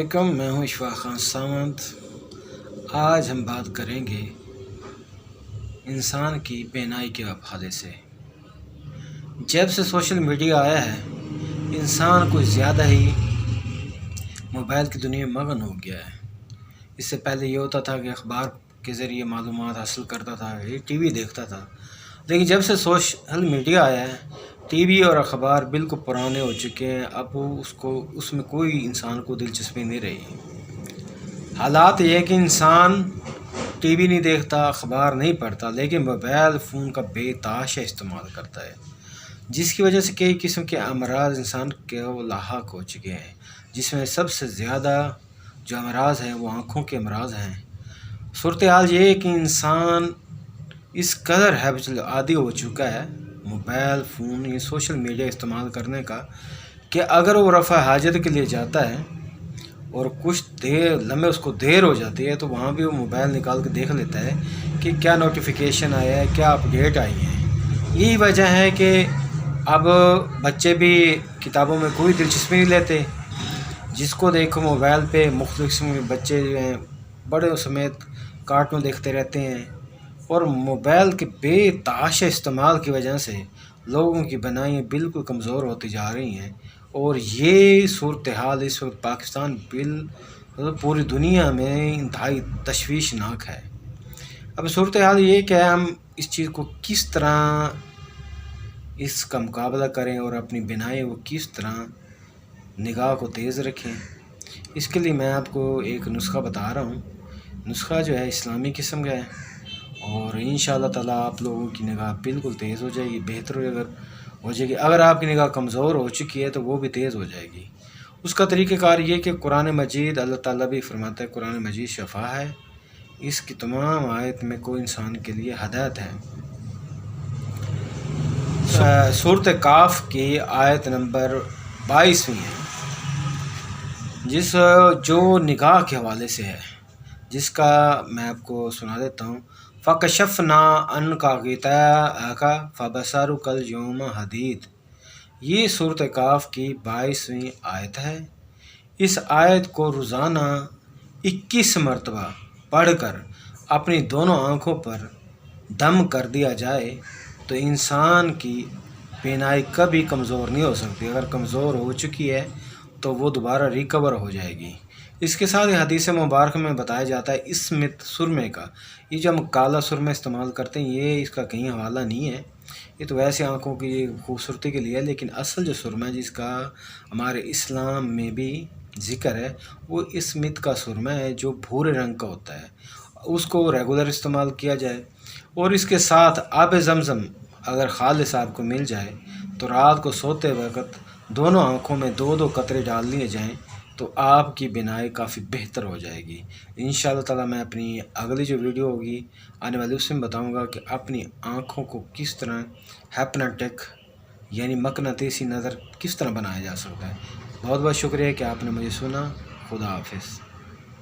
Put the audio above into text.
अस्सलामुअलैकुम, मैं हूं इशफाक खान सावंत। आज हम बात करेंगे इंसान की बेनाई के हवाले से। जब से सोशल मीडिया आया है, इंसान कुछ ज़्यादा ही मोबाइल की दुनिया में मगन हो गया है। इससे पहले ये होता था कि अखबार के ज़रिए मालूमात हासिल करता था, ये टीवी देखता था। लेकिन जब से सोशल मीडिया आया है, टीवी और अखबार बिल्कुल पुराने हो चुके हैं। अब उसमें कोई इंसान को दिलचस्पी नहीं रही। हालात ये है कि इंसान टीवी नहीं देखता, अखबार नहीं पढ़ता, लेकिन मोबाइल फ़ोन का बेतहाशा इस्तेमाल करता है, जिसकी वजह से कई किस्म के अमराज इंसान के लाहक हो चुके हैं। जिसमें सबसे ज़्यादा जो अमराज हैं वो आँखों के अमराज हैं। सूरत हाल ये है कि इंसान इस कदर हैबिचुअल आदी हो चुका है मोबाइल फ़ोन ये सोशल मीडिया इस्तेमाल करने का, कि अगर वो रफ़ा हाजत के लिए जाता है और कुछ लम्हे उसको देर हो जाती है, तो वहाँ भी वो मोबाइल निकाल के देख लेता है कि क्या नोटिफिकेशन आया है, क्या अपडेट आई है। यही वजह है कि अब बच्चे भी किताबों में कोई दिलचस्पी नहीं लेते। जिसको देखो मोबाइल पे मुख्तलिफ किस्म के बच्चे जो हैं बड़े समेत कार्टून देखते रहते हैं, और मोबाइल के बेतहाशा इस्तेमाल की वजह से लोगों की बनाइयाँ बिल्कुल कमज़ोर होती जा रही हैं। और ये सूरत हाल इस वक्त पाकिस्तान मतलब पूरी दुनिया में इंतहाई तशवीशनाक है। अब सूरत हाल ये कि हम इस चीज़ को किस तरह इसका मुकाबला करें और अपनी बिनाई को किस तरह निगाह को तेज़ रखें। इसके लिए मैं आपको एक नुस्खा बता रहा हूँ। नुस्खा जो है इस्लामी किस्म का है, और इंशाअल्लाह ताला आप लोगों की निगाह बिल्कुल तेज़ हो जाएगी, बेहतर हो जाएगी। अगर आपकी निगाह कमज़ोर हो चुकी है तो वो भी तेज़ हो जाएगी। उसका तरीक़ाकार ये कि कुरान मजीद, अल्लाह ताला भी फरमाता है कुरान मजीद शफ़ा है, इसकी तमाम आयत में कोई इंसान के लिए हदायत है। सूरत काफ की आयत नंबर 22वीं है, जो निगाह के हवाले से है, जिसका मैं आपको सुना देता हूँ। फ़कशफ़ना अन्का गिताअका फ़बसरुकल यौम हदीद। ये सूरत काफ की 22वीं आयत है। इस आयत को रोज़ाना 21 मरतबा पढ़कर अपनी दोनों आँखों पर दम कर दिया जाए तो इंसान की बीनाई कभी कमज़ोर नहीं हो सकती। अगर कमज़ोर हो चुकी है तो वो दोबारा रिकवर हो जाएगी। इसके साथ ही हदीस मुबारक में बताया जाता है इसमित सुरमे का, ये जो हम काला सुरमा इस्तेमाल करते हैं, ये इसका कहीं हवाला नहीं है, ये तो वैसे आँखों की खूबसूरती के लिए है। लेकिन असल जो सुरमा है, जिसका हमारे इस्लाम में भी ज़िक्र है, वो इसमित का सुरमा है जो भूरे रंग का होता है। उसको रेगुलर इस्तेमाल किया जाए, और इसके साथ आब ज़मज़म अगर खालिस आपको मिल जाए तो रात को सोते वक्त दोनों आँखों में 2-2 कतरे डाल लिए जाएँ तो आपकी बिनाई काफ़ी बेहतर हो जाएगी। इंशाअल्लाह ताला मैं अपनी अगली जो वीडियो होगी आने वाली उसमें बताऊंगा कि अपनी आँखों को किस तरह हैप्नोटिक यानी मकनातीसी नज़र किस तरह बनाया जा सकता है। बहुत बहुत शुक्रिया कि आपने मुझे सुना। खुदा हाफिज़।